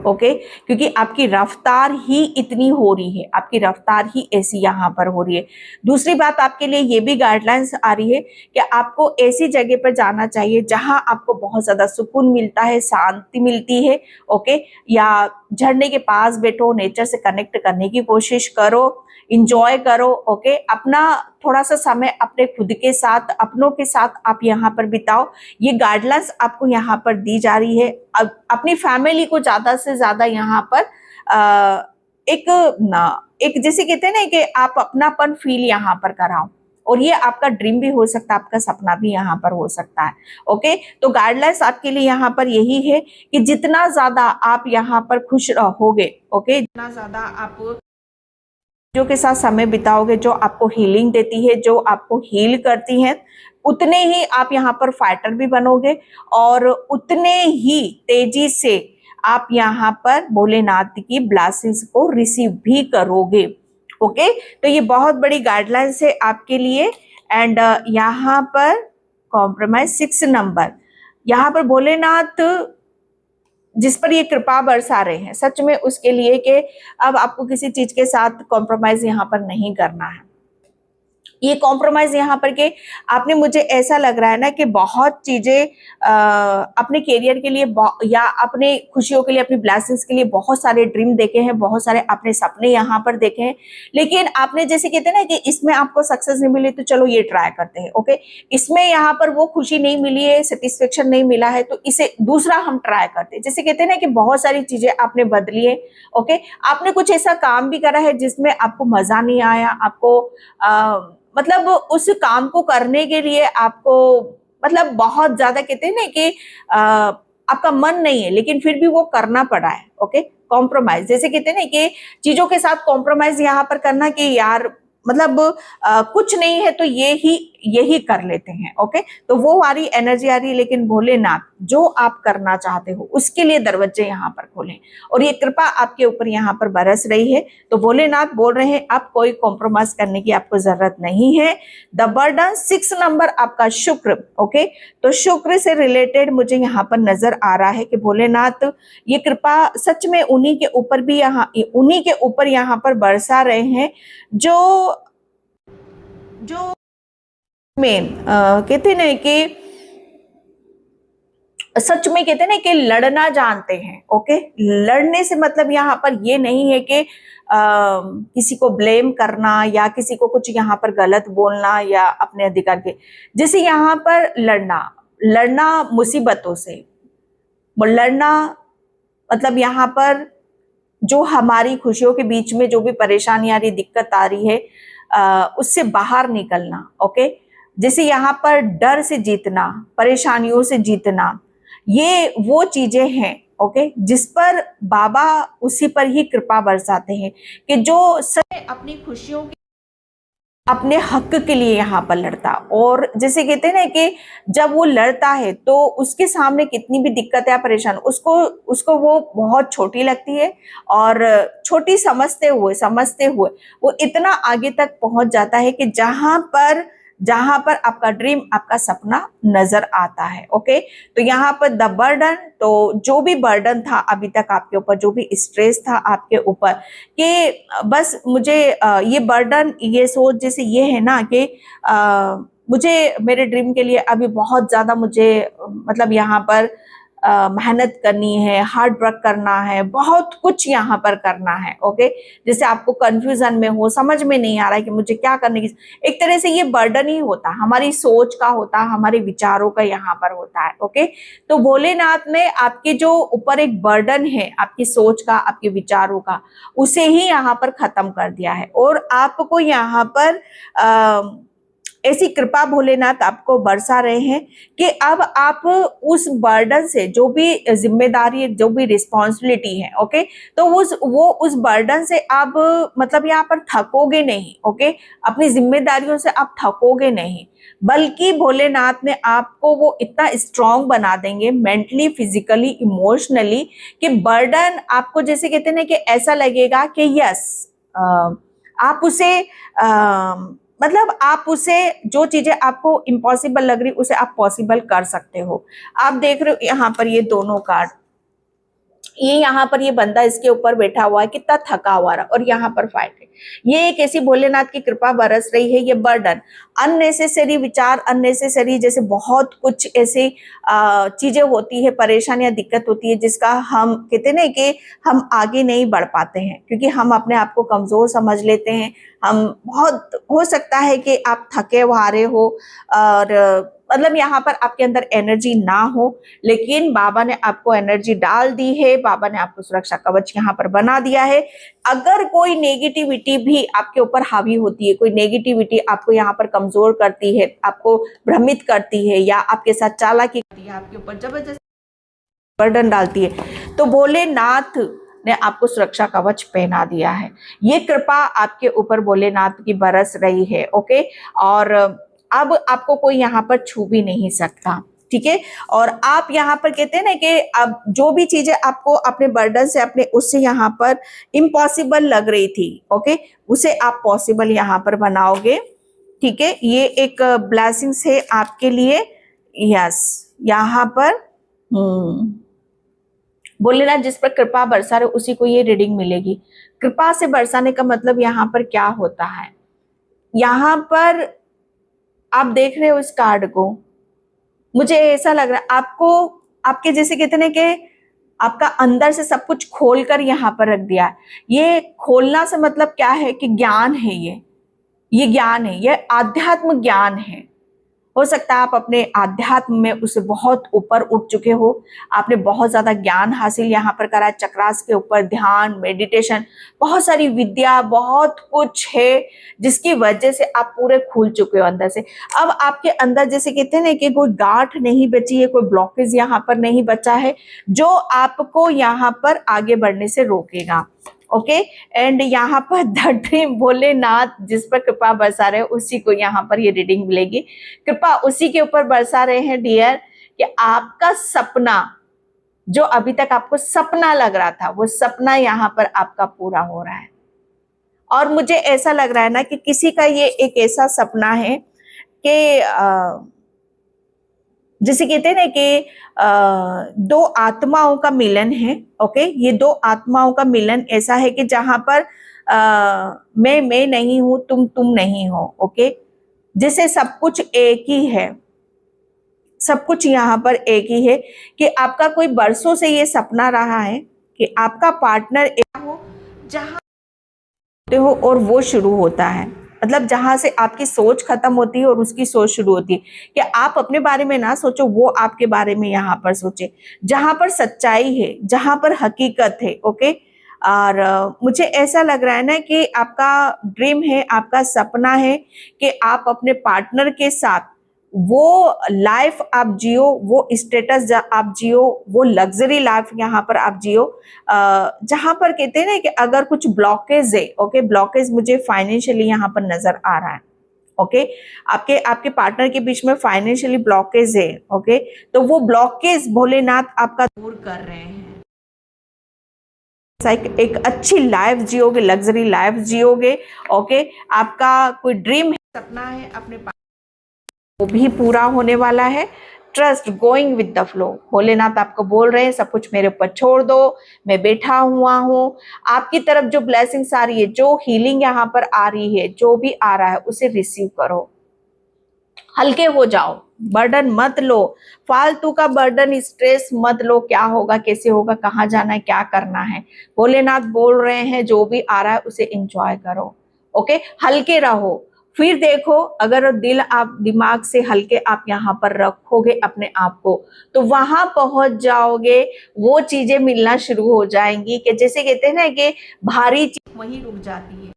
ओके, क्योंकि आपकी रफ्तार ही इतनी हो रही है, आपकी रफ्तार ही ऐसी यहाँ पर हो रही है। दूसरी बात, आपके लिए ये भी गाइडलाइंस आ रही है कि आपको ऐसी जगह पर जाना चाहिए जहां आपको बहुत ज्यादा सुकून मिलता है, शांति मिलती है। ओके, या झरने के पास बैठो, नेचर से कनेक्ट करने की कोशिश करो, इंजॉय करो। ओके, अपना थोड़ा सा समय अपने खुद के साथ, अपनों के साथ आप यहाँ पर बिताओ। ये गाइडलाइंस आपको यहाँ पर दी जा रही है। अब अपनी फैमिली को ज्यादा से ज्यादा यहाँ पर एक जैसे कहते हैं ना कि आप अपनापन फील यहाँ पर कराओ, और ये आपका ड्रीम भी हो सकता है, आपका सपना भी यहाँ पर हो सकता है। ओके, तो गाइडलाइंस आपके लिए यहाँ पर यही है कि जितना ज्यादा आप यहाँ पर खुश रहोगे, ओके, जितना ज्यादा आप जो के साथ समय बिताओगे, जो आपको हीलिंग देती है, जो आपको हील करती है, उतने ही आप यहाँ पर फाइटर भी बनोगे, और उतने ही तेजी से आप यहाँ पर भोलेनाथ की ब्लेसिंग्स को रिसीव भी करोगे। ओके, तो ये बहुत बड़ी गाइडलाइंस है आपके लिए। एंड यहाँ पर कॉम्प्रोमाइज 6 नंबर, यहाँ पर भोलेनाथ जिस पर ये कृपा बरसा रहे हैं सच में उसके लिए कि अब आपको किसी चीज के साथ कॉम्प्रोमाइज यहाँ पर नहीं करना है। ये कॉम्प्रोमाइज यहाँ पर के आपने, मुझे ऐसा लग रहा है ना कि बहुत चीजें अपने करियर के लिए या अपने खुशियों के लिए, अपनी ब्लेसिंग्स के लिए बहुत सारे ड्रीम देखे हैं, बहुत सारे आपने सपने यहाँ पर देखे हैं, लेकिन आपने जैसे कहते हैं ना कि इसमें आपको सक्सेस नहीं मिली तो चलो ये ट्राई करते हैं। ओके, इसमें यहाँ पर वो खुशी नहीं मिली है, सेटिस्फेक्शन नहीं मिला है, तो इसे दूसरा हम ट्राई करते हैं। जैसे कहते हैं ना कि बहुत सारी चीजें आपने बदली है। ओके, आपने कुछ ऐसा काम भी करा है जिसमें आपको मजा नहीं आया, आपको मतलब उस काम को करने के लिए आपको मतलब बहुत ज्यादा कहते हैं ना कि आपका मन नहीं है, लेकिन फिर भी वो करना पड़ा है। ओके, कॉम्प्रोमाइज, जैसे कहते हैं ना कि चीजों के साथ कॉम्प्रोमाइज यहाँ पर करना कि यार मतलब कुछ नहीं है तो यही कर लेते हैं। ओके, तो वो वाली एनर्जी आ रही है, लेकिन भोलेनाथ जो आप करना चाहते हो उसके लिए दरवाजे यहाँ पर खोलें और ये कृपा आपके ऊपर यहाँ पर बरस रही है। तो भोलेनाथ बोल रहे हैं आप कोई कॉम्प्रोमाइज करने की आपको जरूरत नहीं है। द बर्डन 6 नंबर आपका शुक्र। ओके, तो शुक्र से रिलेटेड मुझे यहाँ पर नजर आ रहा है कि भोलेनाथ ये कृपा सच में उन्हीं के ऊपर यहाँ पर बरसा रहे हैं जो में कहते हैं ना कि सच में कहते हैं ना कि लड़ना जानते हैं। ओके, लड़ने से मतलब यहाँ पर ये नहीं है कि किसी को ब्लेम करना या किसी को कुछ यहाँ पर गलत बोलना या अपने अधिकार के, जैसे यहाँ पर लड़ना मुसीबतों से लड़ना, मतलब यहाँ पर जो हमारी खुशियों के बीच में जो भी परेशानी आ रही, दिक्कत आ रही है, उससे बाहर निकलना। ओके, जैसे यहाँ पर डर से जीतना, परेशानियों से जीतना, ये वो चीजें हैं। ओके, जिस पर बाबा उसी पर ही कृपा बरसाते हैं कि जो सच अपनी खुशियों के, अपने हक के लिए यहाँ पर लड़ता। और जैसे कहते हैं ना कि जब वो लड़ता है तो उसके सामने कितनी भी दिक्कत या परेशान उसको वो बहुत छोटी लगती है, और छोटी समझते हुए वो इतना आगे तक पहुंच जाता है कि जहां पर आपका ड्रीम, आपका सपना नजर आता है। ओके, तो यहाँ पर द बर्डन, तो जो भी बर्डन था अभी तक आपके ऊपर, जो भी स्ट्रेस था आपके ऊपर, कि बस मुझे ये बर्डन, ये सोच जैसे ये है ना कि मुझे मेरे ड्रीम के लिए अभी बहुत ज्यादा मुझे मतलब यहाँ पर मेहनत करनी है, हार्ड वर्क करना है, बहुत कुछ यहाँ पर करना है। ओके, जैसे आपको कंफ्यूजन में हो, समझ में नहीं आ रहा है कि मुझे क्या करने की, एक तरह से ये बर्डन ही होता है, हमारी सोच का होता है, हमारे विचारों का यहाँ पर होता है। ओके, तो भोलेनाथ ने आपके जो ऊपर एक बर्डन है आपकी सोच का, आपके विचारों का, उसे ही यहाँ पर खत्म कर दिया है। और आपको यहाँ पर ऐसी कृपा भोलेनाथ आपको बरसा रहे हैं कि अब आप उस बर्डन से, जो भी जिम्मेदारी, जो भी रिस्पॉन्सिबिलिटी है, ओके, तो उस बर्डन से आप मतलब यहाँ पर थकोगे नहीं। ओके, अपनी जिम्मेदारियों से आप थकोगे नहीं, बल्कि भोलेनाथ ने आपको वो इतना स्ट्रांग बना देंगे मेंटली, फिजिकली, इमोशनली, कि बर्डन आपको जैसे कहते हैं ना कि ऐसा लगेगा कि यस, आप उसे मतलब आप उसे, जो चीजें आपको इम्पॉसिबल लग रही उसे आप पॉसिबल कर सकते हो। आप देख रहे हो यहाँ पर ये दोनों कार्ड, ये यहाँ पर ये बंदा इसके ऊपर बैठा हुआ है, कितना थका हुआ रहा, और यहाँ पर फाइट है। ये एक ऐसी भोलेनाथ की कृपा बरस रही है। ये बर्डन, अननेसेसरी विचार, अननेसेसरी जैसे बहुत कुछ ऐसी चीजें होती है, परेशानियां, दिक्कत होती है, जिसका हम कहते ना कि हम आगे नहीं बढ़ पाते हैं, क्योंकि हम अपने आप को कमजोर समझ लेते हैं। हम बहुत हो सकता है कि आप थके हारे हो और मतलब यहाँ पर आपके अंदर एनर्जी ना हो, लेकिन बाबा ने आपको एनर्जी डाल दी है, बाबा ने आपको सुरक्षा कवच यहाँ पर बना दिया है। अगर कोई नेगेटिविटी भी आपके ऊपर हावी होती है, कोई नेगेटिविटी आपको यहाँ पर कमजोर करती है, आपको भ्रमित करती है, या आपके साथ चालाकी करती है, आपके ऊपर जबरदस्ती बर्डन डालती है, तो भोलेनाथ ने आपको सुरक्षा कवच पहना दिया है। ये कृपा आपके ऊपर भोलेनाथ की बरस रही है। ओके, और अब आपको कोई यहाँ पर छू भी नहीं सकता। ठीक है। और आप यहाँ पर कहते हैं ना कि अब जो भी चीजें आपको अपने बर्डन से अपने उससे यहाँ पर इम्पॉसिबल लग रही थी, ओके, उसे आप पॉसिबल यहाँ पर बनाओगे, ठीक है। ये एक ब्लेसिंग्स है आपके लिए। यस, यहाँ पर बोले ना, जिस पर कृपा बरसा रहे उसी को ये रीडिंग मिलेगी। कृपा से बरसाने का मतलब यहाँ पर क्या होता है, यहाँ पर आप देख रहे हो इस कार्ड को, मुझे ऐसा लग रहा है आपको, आपके जैसे कहते हैं कि आपका अंदर से सब कुछ खोल कर यहाँ पर रख दिया है। ये खोलना से मतलब क्या है कि ज्ञान है, ये ज्ञान है, ये आध्यात्म ज्ञान है। हो सकता है आप अपने आध्यात्म में उससे बहुत ऊपर उठ चुके हो, आपने बहुत ज्यादा ज्ञान हासिल यहाँ पर करा, चक्रास के ऊपर ध्यान, मेडिटेशन, बहुत सारी विद्या, बहुत कुछ है जिसकी वजह से आप पूरे खुल चुके हो अंदर से। अब आपके अंदर जैसे कहते हैं ना कि कोई गांठ नहीं बची है, कोई ब्लॉकेज यहाँ पर नहीं बचा है जो आपको यहाँ पर आगे बढ़ने से रोकेगा, ओके। एंड यहाँ पर द ड्रीम, भोलेनाथ जिस पर कृपा बरसा रहे उसी को यहाँ पर ये रीडिंग मिलेगी। कृपा उसी के ऊपर बरसा रहे हैं डियर, कि आपका सपना, जो अभी तक आपको सपना लग रहा था, वो सपना यहाँ पर आपका पूरा हो रहा है। और मुझे ऐसा लग रहा है ना कि किसी का ये एक ऐसा सपना है कि जिसे कहते हैं ना कि दो आत्माओं का मिलन है, ओके। ये दो आत्माओं का मिलन ऐसा है कि जहां पर मैं नहीं हूं, तुम नहीं हो, ओके। जैसे सब कुछ एक ही है, सब कुछ यहाँ पर एक ही है, कि आपका कोई बरसों से ये सपना रहा है कि आपका पार्टनर एक हो, जहां हो और वो शुरू होता है, मतलब जहां से आपकी सोच खत्म होती है और उसकी सोच शुरू होती है, कि आप अपने बारे में ना सोचो, वो आपके बारे में यहाँ पर सोचे, जहां पर सच्चाई है, जहां पर हकीकत है, ओके। और मुझे ऐसा लग रहा है ना कि आपका ड्रीम है, आपका सपना है कि आप अपने पार्टनर के साथ वो लाइफ आप जियो, वो स्टेटस आप जियो, वो लग्जरी लाइफ यहाँ पर आप जियो, जहां पर कहते हैं ना कि अगर कुछ ब्लॉकेज है, ओके, ब्लॉकेज मुझे फाइनेंशियली यहाँ पर नजर आ रहा है, ओके। आपके आपके पार्टनर के बीच में फाइनेंशियली ब्लॉकेज है, ओके। तो वो ब्लॉकेज भोलेनाथ आपका दूर कर रहे हैं। एक अच्छी लाइफ जियोगे, लग्जरी लाइफ जियोगे, ओके। आपका कोई ड्रीम है, सपना है अपने, वो भी पूरा होने वाला है। Trust, going with the flow. Bholenath आपको बोल रहे हैं सब कुछ मेरे ऊपर छोड़ दो, मैं बैठा हुआ हूँ, आपकी तरफ जो ब्लेसिंग्स आ रही है, जो हीलिंग यहाँ पर आ रही है, जो भी आ रहा है उसे रिसीव करो, हल्के हो जाओ, बर्डन मत लो, फालतू का बर्डन, स्ट्रेस मत लो, क्या होगा, कैसे होगा, कहाँ जाना है, क्या करना है। भोलेनाथ बोल रहे हैं जो भी आ रहा है उसे एंजॉय करो, ओके, हल्के रहो। फिर देखो, अगर दिल आप दिमाग से हल्के आप यहाँ पर रखोगे अपने आप को, तो वहां पहुंच जाओगे, वो चीजें मिलना शुरू हो जाएंगी, कि जैसे कहते हैं ना कि भारी चीज वहीं रुक जाती है,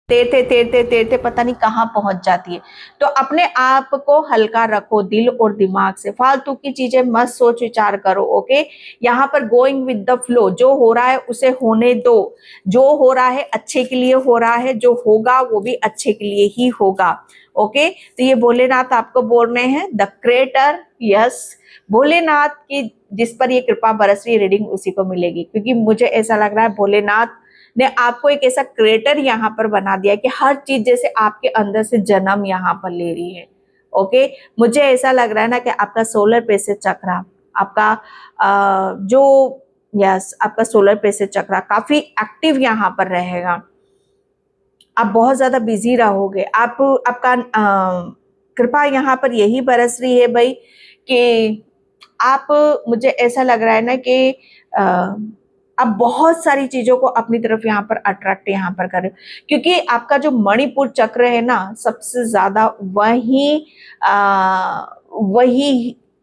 तैरते तैरते तैरते पता नहीं कहाँ पहुंच जाती है। तो अपने आप को हल्का रखो दिल और दिमाग से, फालतू की चीजें मत सोच विचार करो, ओके। यहाँ पर गोइंग विद द फ्लो, जो हो रहा है उसे होने दो, जो हो रहा है अच्छे के लिए हो रहा है, जो होगा वो भी अच्छे के लिए ही होगा, ओके। तो ये भोलेनाथ आपको बोल रहे हैं, द क्रिएटर, यस, भोलेनाथ की जिस पर ये कृपा बरस रही रीडिंग उसी को मिलेगी, क्योंकि मुझे ऐसा लग रहा है भोलेनाथ ने आपको एक ऐसा क्रिएटर यहाँ पर बना दिया कि हर चीज जैसे आपके अंदर से जन्म यहाँ पर ले रही है, ओके। मुझे ऐसा लग रहा है ना कि आपका सोलर प्लेक्सस चक्र, आपका आपका सोलर प्लेक्सस चक्र काफी एक्टिव यहाँ पर रहेगा, आप बहुत ज्यादा बिजी रहोगे, आपका कृपा यहाँ पर यही बरस रही है भाई, कि आप, मुझे ऐसा लग रहा है ना कि आप बहुत सारी चीजों को अपनी तरफ यहाँ पर अट्रैक्ट यहाँ पर कर रहे हो, क्योंकि आपका जो मणिपुर चक्र है ना, सबसे ज्यादा वही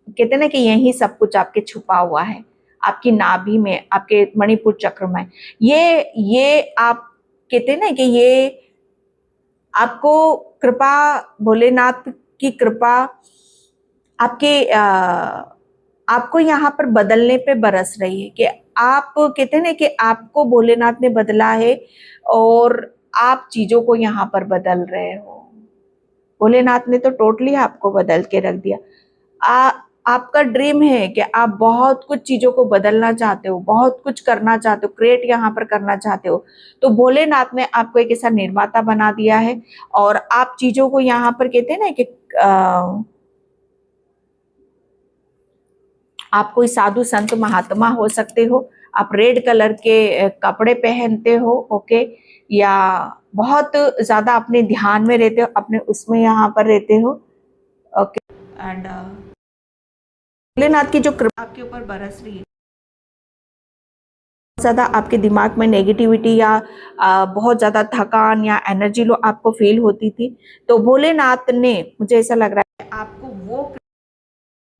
कहते हैं ना कि यही सब कुछ आपके छुपा हुआ है, आपकी नाभि में, आपके मणिपुर चक्र में। ये आप कहते हैं ना कि ये आपको कृपा, भोलेनाथ की कृपा आपके आपको यहाँ पर बदलने पे बरस रही है, कि आप कहते हैं ना कि आपको भोलेनाथ ने बदला है और आप चीजों को यहाँ पर बदल रहे हो। भोलेनाथ ने तो टोटली आपको बदल के रख दिया। आपका ड्रीम है कि आप बहुत कुछ चीजों को बदलना चाहते हो, बहुत कुछ करना चाहते हो, क्रिएट यहाँ पर करना चाहते हो, तो भोलेनाथ ने आपको एक ऐसा निर्माता बना दिया है। और आप चीजों को यहाँ पर कहते हैं ना कि आप कोई साधु संत महात्मा हो सकते हो, आप रेड कलर के कपड़े पहनते हो, ओके, या बहुत ज्यादा अपने ध्यान में रहते हो, अपने उसमें यहाँ पर रहते हो, ओके। एंड भोलेनाथ की जो कृपा आपके ऊपर बरस रही है, ज्यादा आपके दिमाग में नेगेटिविटी या बहुत ज्यादा थकान या एनर्जी लो आपको फील होती थी, तो भोलेनाथ ने, मुझे ऐसा लग रहा है, आपको वो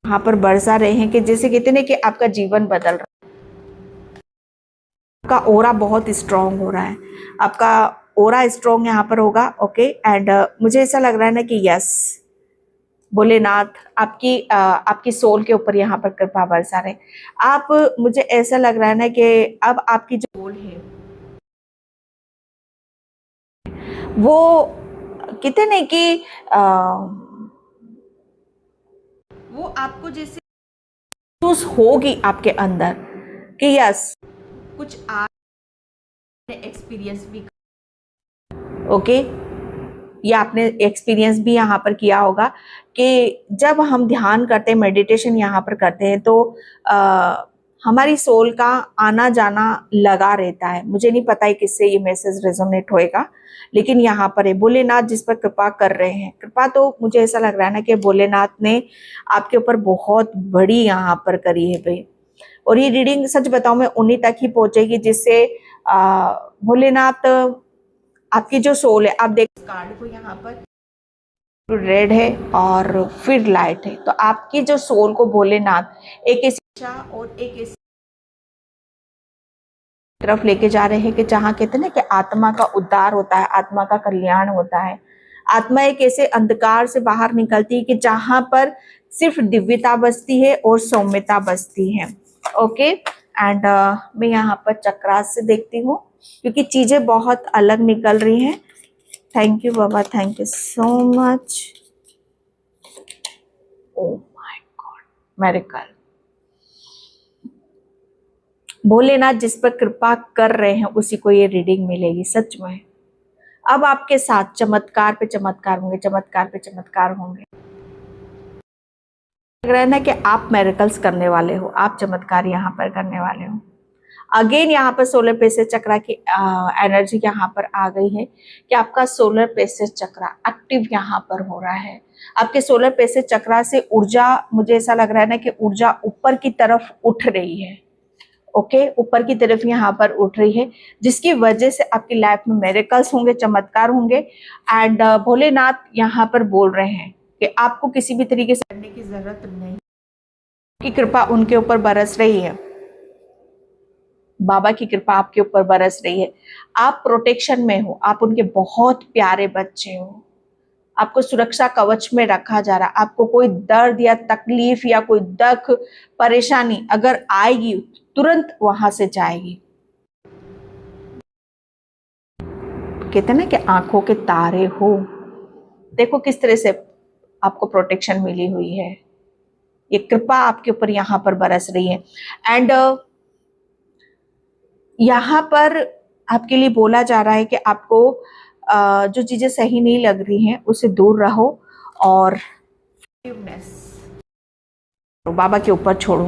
यहाँ पर बरसा रहे हैं कि जैसे कहते हैं कि आपका जीवन बदल रहा है, आपका ओरा बहुत स्ट्रांग हो रहा है, आपका ओरा स्ट्रांग यहाँ पर होगा, ओके। एंड मुझे ऐसा लग रहा है ना कि यस, भोलेनाथ आपकी सोल के ऊपर यहाँ पर कृपा बरसा रहे। आप, मुझे ऐसा लग रहा है ना कि अब आपकी जो गोल है वो कहते नहीं कि वो आपको जैसे महसूस होगी आपके अंदर कि यस, कुछ आपने एक्सपीरियंस भी, ओके, या आपने एक्सपीरियंस भी यहाँ पर किया होगा कि जब हम ध्यान करते हैं, मेडिटेशन यहाँ पर करते हैं, तो हमारी सोल का आना जाना लगा रहता है। मुझे नहीं पता है किससे ये मैसेज रेजोनेट होएगा, लेकिन यहाँ पर है भोलेनाथ जिस पर कृपा कर रहे हैं। कृपा तो मुझे ऐसा लग रहा है ना कि भोलेनाथ ने आपके ऊपर बहुत बड़ी यहाँ पर करी है भाई। और ये रीडिंग सच बताऊं मैं उन्हीं तक ही पहुंचेगी जिससे भोलेनाथ, आपकी जो सोल है, आप देख कार्ड को यहाँ पर रेड है और फिर लाइट है, तो आपकी जो सोल को भोलेनाथ एक ऐसी दिशा और एक ऐसी तरफ लेके जा रहे हैं कि जहाँ कहते हैं ना कि आत्मा का उद्धार होता है, आत्मा का कल्याण होता है। आत्मा एक ऐसे अंधकार से बाहर निकलती है कि जहां पर सिर्फ दिव्यता बसती है और सौम्यता बसती है, ओके। एंड मैं यहाँ पर चक्रास से देखती हूँ क्योंकि चीजें बहुत अलग निकल रही हैं। Thank you Baba, thank you so much. Oh my God, miracle. Bholenath जिस पर कृपा कर रहे हैं उसी को ये रीडिंग मिलेगी, सच में। अब आपके साथ चमत्कार पे चमत्कार होंगे, चमत्कार पे चमत्कार होंगे। लग रहा है ना कि आप मेरेकल्स करने वाले हो, आप चमत्कार यहाँ पर करने वाले हो। अगेन यहाँ पर सोलर प्लेक्सस चक्रा की एनर्जी यहाँ पर आ गई है कि आपका सोलर प्लेक्सस चक्रा एक्टिव यहाँ पर हो रहा है। आपके सोलर प्लेक्सस चक्रा से ऊर्जा, मुझे ऐसा लग रहा है ना कि ऊर्जा ऊपर की तरफ उठ रही है, ओके, ऊपर की तरफ यहाँ पर उठ रही है, जिसकी वजह से आपकी लाइफ में मेरेकल्स होंगे, चमत्कार होंगे। एंड भोलेनाथ यहाँ पर बोल रहे हैं कि आपको किसी भी तरीके से करने की जरूरत नहीं, की कृपा उनके ऊपर बरस रही है, बाबा की कृपा आपके ऊपर बरस रही है। आप प्रोटेक्शन में हो, आप उनके बहुत प्यारे बच्चे हो, आपको सुरक्षा कवच में रखा जा रहा। आपको कोई दर्द या तकलीफ या कोई दुख परेशानी अगर आएगी तुरंत वहां से जाएगी। कहते हैं ना कि आंखों के तारे हो, देखो किस तरह से आपको प्रोटेक्शन मिली हुई है, ये कृपा आपके ऊपर यहाँ पर बरस रही है। एंड यहाँ पर आपके लिए बोला जा रहा है कि आपको जो चीजें सही नहीं लग रही हैं उससे दूर रहो और बाबा के ऊपर छोड़ो,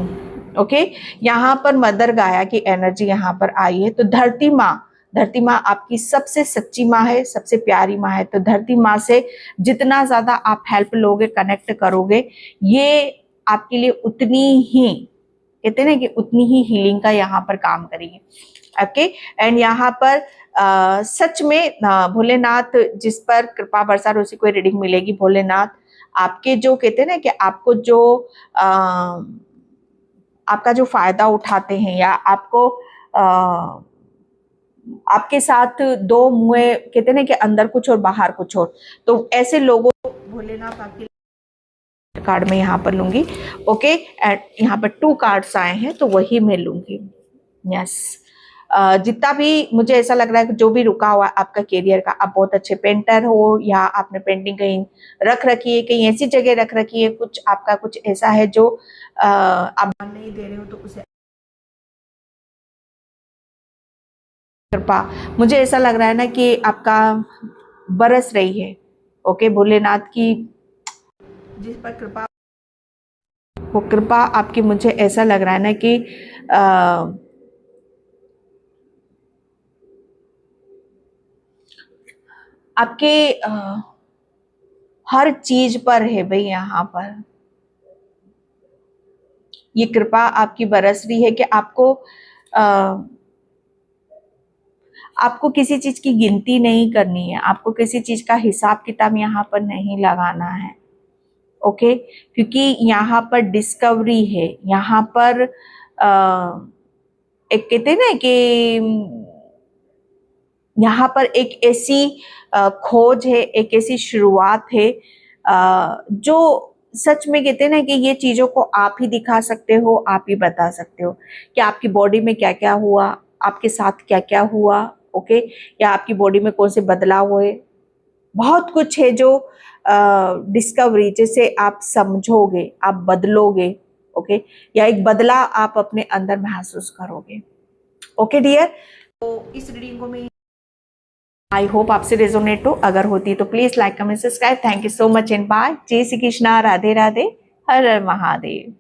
ओके। यहाँ पर मदर गाया की एनर्जी यहाँ पर आई है, तो धरती माँ आपकी सबसे सच्ची माँ है, सबसे प्यारी माँ है। तो धरती माँ से जितना ज्यादा आप हेल्प लोगे, कनेक्ट करोगे, ये आपके लिए उतनी ही, कहते हैं ना कि उतनी ही हीलिंग का यहाँ पर काम करेगी, ओके। एंड यहाँ पर सच में भोलेनाथ जिस पर कृपा बरसा उसी को रीडिंग मिलेगी। भोलेनाथ आपके जो कहते हैं ना कि आपको जो आपका जो फायदा उठाते हैं या आपको आपके साथ दो मुंह, कहते हैं ना कि अंदर कुछ और बाहर कुछ और, तो ऐसे लोगों को भोलेनाथ आपके कार्ड में यहाँ पर लूंगी, ओके। एंड यहाँ पर 2 कार्ड्स आए हैं तो वही मैं लूंगी, यस। जितना भी मुझे ऐसा लग रहा है कि जो भी रुका हुआ है आपका करियर का, आप बहुत अच्छे पेंटर हो या आपने पेंटिंग कहीं रख रखी है, कहीं ऐसी जगह रख रखी है, कुछ आपका कुछ ऐसा है जो आप नहीं दे रहे हो, तो उसे कृपा, मुझे ऐसा लग रहा है ना कि आपका बरस रही है। ओके, भोलेनाथ की जिस पर कृपा, वो कृपा आपकी, मुझे ऐसा लग रहा है ना कि आपके हर चीज पर है भाई, यहाँ पर ये कृपा आपकी बरस रही है कि आपको किसी चीज की गिनती नहीं करनी है, आपको किसी चीज का हिसाब किताब यहाँ पर नहीं लगाना है। ओके, क्योंकि यहाँ पर डिस्कवरी है, यहाँ पर एक कहते हैं ना कि यहाँ पर एक ऐसी खोज है, एक ऐसी शुरुआत है जो सच में कहते हैं ना कि ये चीजों को आप ही दिखा सकते हो, आप ही बता सकते हो कि आपकी बॉडी में क्या क्या हुआ, आपके साथ क्या क्या हुआ। ओके, या आपकी बॉडी में कौन से बदलाव हुए, बहुत कुछ है जो डिस्कवरी, जैसे आप समझोगे, आप बदलोगे। ओके, या एक बदला आप अपने अंदर महसूस करोगे। ओके डियर, तो इस रीडिंग को मैं आई होप आपसे रेजोनेट हो, अगर होती तो please like comment subscribe. Thank you so much and bye. जय श्री कृष्णा, राधे राधे, हर हर महादेव।